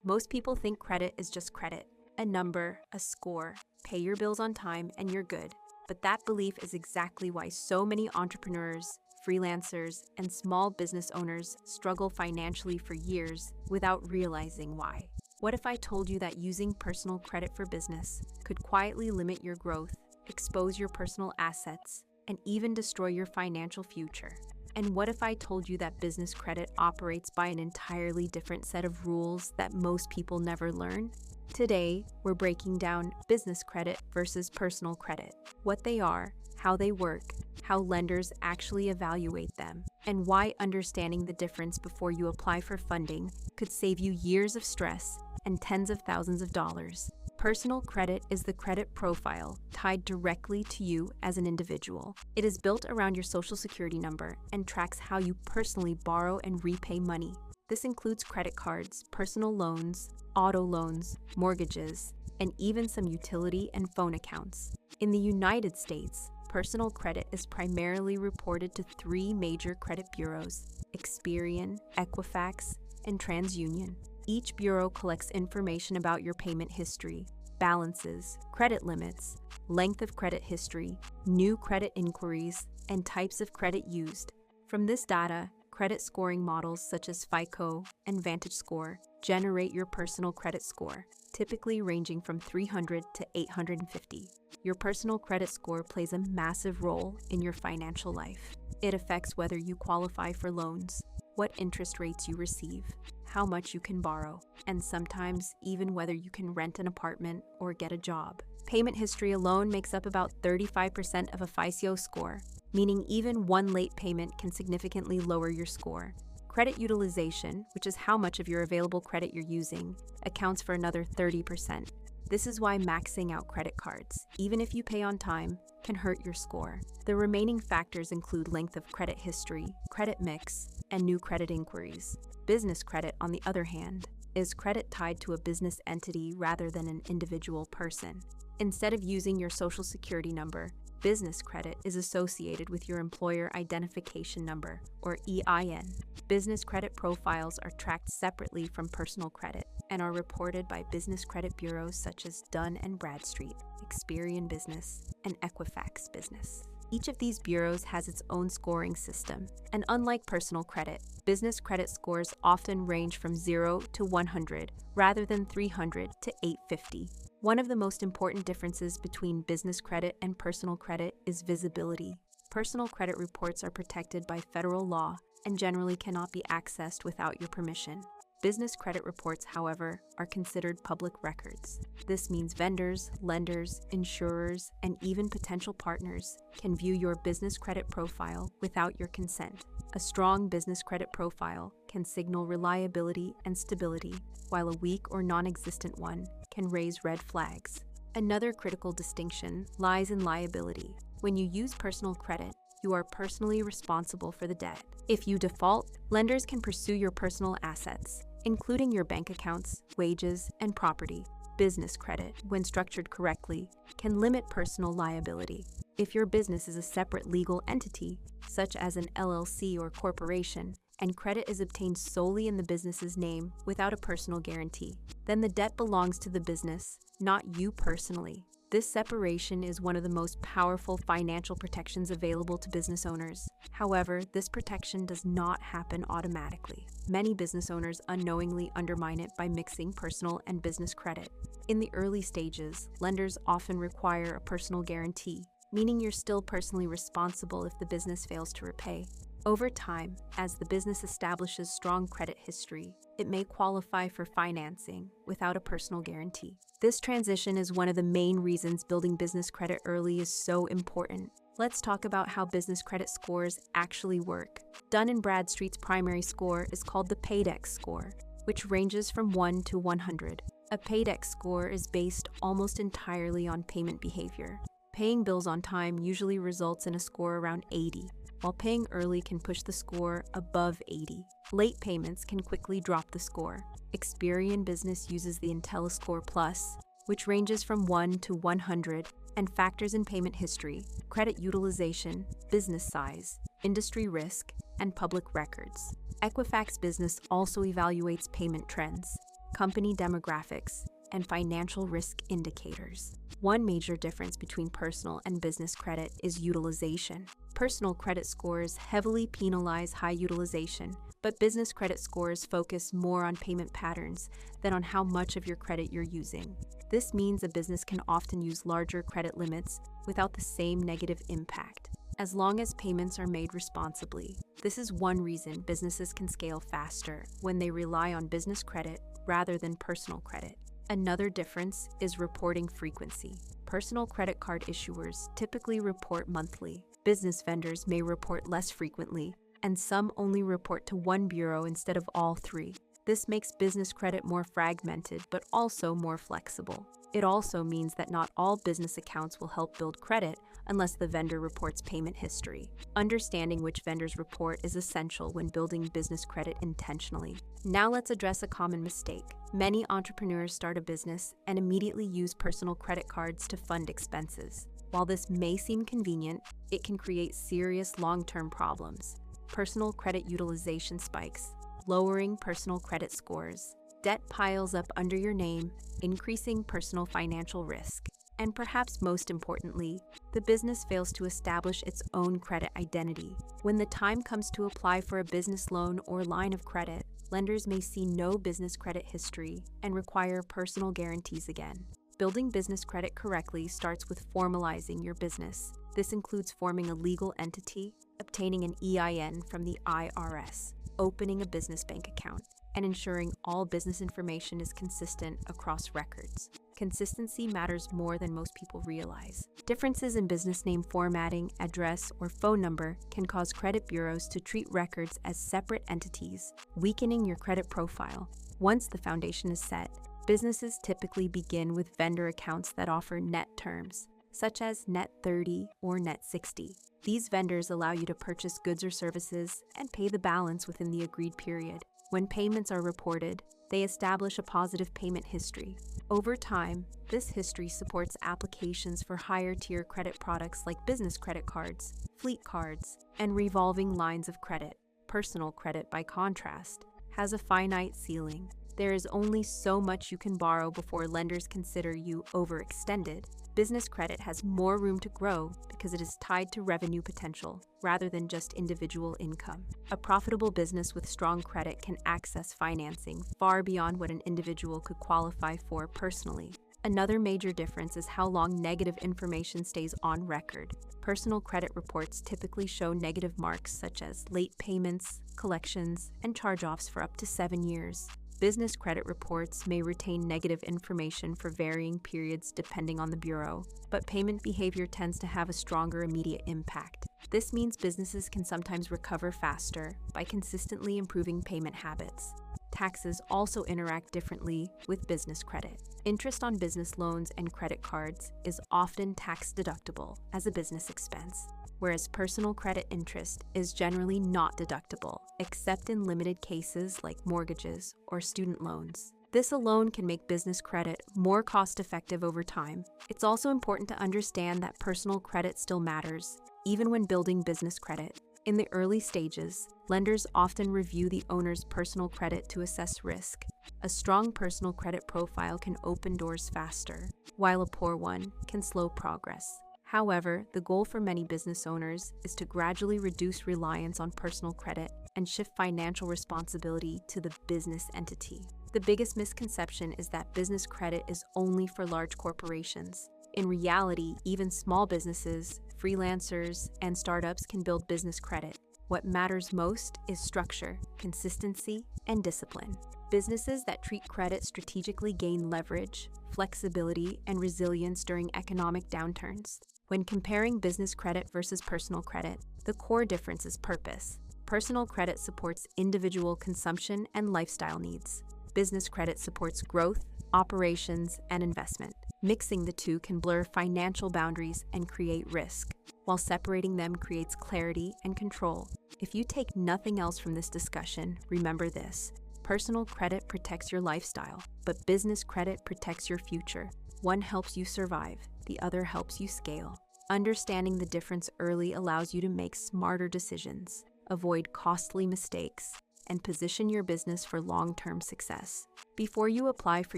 Most people think credit is just credit, a number, a score, pay your bills on time, and you're good. But that belief is exactly why so many entrepreneurs, freelancers, and small business owners struggle financially for years without realizing why. What if I told you that using personal credit for business could quietly limit your growth, expose your personal assets, and even destroy your financial future? And what if I told you that business credit operates by an entirely different set of rules that most people never learn? Today, we're breaking down business credit versus personal credit, what they are, how they work, how lenders actually evaluate them, and why understanding the difference before you apply for funding could save you years of stress and tens of thousands of dollars. Personal credit is the credit profile tied directly to you as an individual. It is built around your social security number and tracks how you personally borrow and repay money. This includes credit cards, personal loans, auto loans, mortgages, and even some utility and phone accounts. In the United States, personal credit is primarily reported to three major credit bureaus: Experian, Equifax, and TransUnion. Each bureau collects information about your payment history, balances, credit limits, length of credit history, new credit inquiries, and types of credit used. From this data, credit scoring models such as FICO and VantageScore generate your personal credit score, typically ranging from 300 to 850. Your personal credit score plays a massive role in your financial life. It affects whether you qualify for loans, what interest rates you receive, how much you can borrow, and sometimes even whether you can rent an apartment or get a job. Payment history alone makes up about 35% of a FICO score, meaning even one late payment can significantly lower your score. Credit utilization, which is how much of your available credit you're using, accounts for another 30%. This is why maxing out credit cards, even if you pay on time, can hurt your score. The remaining factors include length of credit history, credit mix, and new credit inquiries. Business credit, on the other hand, is credit tied to a business entity rather than an individual person. Instead of using your social security number, business credit is associated with your employer identification number, or EIN. Business credit profiles are tracked separately from personal credit and are reported by business credit bureaus such as Dun & Bradstreet, Experian Business, and Equifax Business. Each of these bureaus has its own scoring system, and unlike personal credit, business credit scores often range from 0 to 100 rather than 300 to 850. One of the most important differences between business credit and personal credit is visibility. Personal credit reports are protected by federal law and generally cannot be accessed without your permission. Business credit reports, however, are considered public records. This means vendors, lenders, insurers, and even potential partners can view your business credit profile without your consent. A strong business credit profile can signal reliability and stability, while a weak or non-existent one can raise red flags. Another critical distinction lies in liability. When you use personal credit, you are personally responsible for the debt. If you default, lenders can pursue your personal assets, including your bank accounts, wages, and property. Business credit, when structured correctly, can limit personal liability. If your business is a separate legal entity, such as an LLC or corporation, and credit is obtained solely in the business's name without a personal guarantee, then the debt belongs to the business, not you personally. This separation is one of the most powerful financial protections available to business owners. However, this protection does not happen automatically. Many business owners unknowingly undermine it by mixing personal and business credit. In the early stages, lenders often require a personal guarantee, meaning you're still personally responsible if the business fails to repay. Over time, as the business establishes strong credit history, it may qualify for financing without a personal guarantee. This transition is one of the main reasons building business credit early is so important. Let's talk about how business credit scores actually work. Dun & Bradstreet's primary score is called the Paydex score, which ranges from 1 to 100. A Paydex score is based almost entirely on payment behavior. Paying bills on time usually results in a score around 80, while paying early can push the score above 80. Late payments can quickly drop the score. Experian Business uses the IntelliScore Plus, which ranges from 1 to 100 and factors in payment history, credit utilization, business size, industry risk, and public records. Equifax Business also evaluates payment trends. company demographics, and financial risk indicators. One major difference between personal and business credit is utilization. Personal credit scores heavily penalize high utilization, but business credit scores focus more on payment patterns than on how much of your credit you're using. This means a business can often use larger credit limits without the same negative impact, as long as payments are made responsibly. This is one reason businesses can scale faster when they rely on business credit rather than personal credit. Another difference is reporting frequency. Personal credit card issuers typically report monthly. Business vendors may report less frequently, and some only report to one bureau instead of all three. This makes business credit more fragmented, but also more flexible. It also means that not all business accounts will help build credit unless the vendor reports payment history. Understanding which vendors report is essential when building business credit intentionally. Now let's address a common mistake. Many entrepreneurs start a business and immediately use personal credit cards to fund expenses. While this may seem convenient, it can create serious long-term problems. Personal credit utilization spikes, lowering personal credit scores. Debt piles up under your name, increasing personal financial risk. And perhaps most importantly, the business fails to establish its own credit identity. When the time comes to apply for a business loan or line of credit, lenders may see no business credit history and require personal guarantees again. Building business credit correctly starts with formalizing your business. This includes forming a legal entity, obtaining an EIN from the IRS, opening a business bank account, and ensuring all business information is consistent across records. Consistency matters more than most people realize. Differences in business name formatting, address, or phone number can cause credit bureaus to treat records as separate entities, weakening your credit profile. Once the foundation is set, businesses typically begin with vendor accounts that offer net terms, such as Net 30 or Net 60. These vendors allow you to purchase goods or services and pay the balance within the agreed period. When payments are reported, they establish a positive payment history. Over time, this history supports applications for higher-tier credit products like business credit cards, fleet cards, and revolving lines of credit. Personal credit, by contrast, has a finite ceiling. There is only so much you can borrow before lenders consider you overextended. Business credit has more room to grow because it is tied to revenue potential rather than just individual income. A profitable business with strong credit can access financing far beyond what an individual could qualify for personally. Another major difference is how long negative information stays on record. Personal credit reports typically show negative marks such as late payments, collections, and charge-offs for up to 7 years. Business credit reports may retain negative information for varying periods depending on the bureau, but payment behavior tends to have a stronger immediate impact. This means businesses can sometimes recover faster by consistently improving payment habits. Taxes also interact differently with business credit. Interest on business loans and credit cards is often tax deductible as a business expense, whereas personal credit interest is generally not deductible, except in limited cases like mortgages or student loans. This alone can make business credit more cost-effective over time. It's also important to understand that personal credit still matters, even when building business credit. In the early stages, lenders often review the owner's personal credit to assess risk. A strong personal credit profile can open doors faster, while a poor one can slow progress. However, the goal for many business owners is to gradually reduce reliance on personal credit and shift financial responsibility to the business entity. The biggest misconception is that business credit is only for large corporations. In reality, even small businesses, freelancers, and startups can build business credit. What matters most is structure, consistency, and discipline. Businesses that treat credit strategically gain leverage, flexibility, and resilience during economic downturns. When comparing business credit versus personal credit, the core difference is purpose. Personal credit supports individual consumption and lifestyle needs. Business credit supports growth, operations, and investment. Mixing the two can blur financial boundaries and create risk, while separating them creates clarity and control. If you take nothing else from this discussion, remember this: personal credit protects your lifestyle, but business credit protects your future. One helps you survive, the other helps you scale. Understanding the difference early allows you to make smarter decisions, avoid costly mistakes, and position your business for long-term success. Before you apply for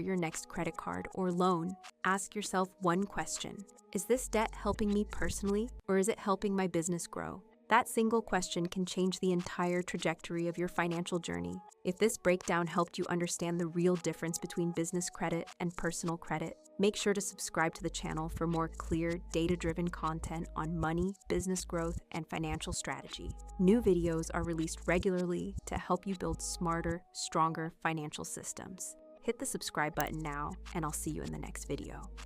your next credit card or loan, ask yourself one question. Is this debt helping me personally, or is it helping my business grow? That single question can change the entire trajectory of your financial journey. If this breakdown helped you understand the real difference between business credit and personal credit, make sure to subscribe to the channel for more clear, data-driven content on money, business growth, and financial strategy. New videos are released regularly to help you build smarter, stronger financial systems. Hit the subscribe button now, and I'll see you in the next video.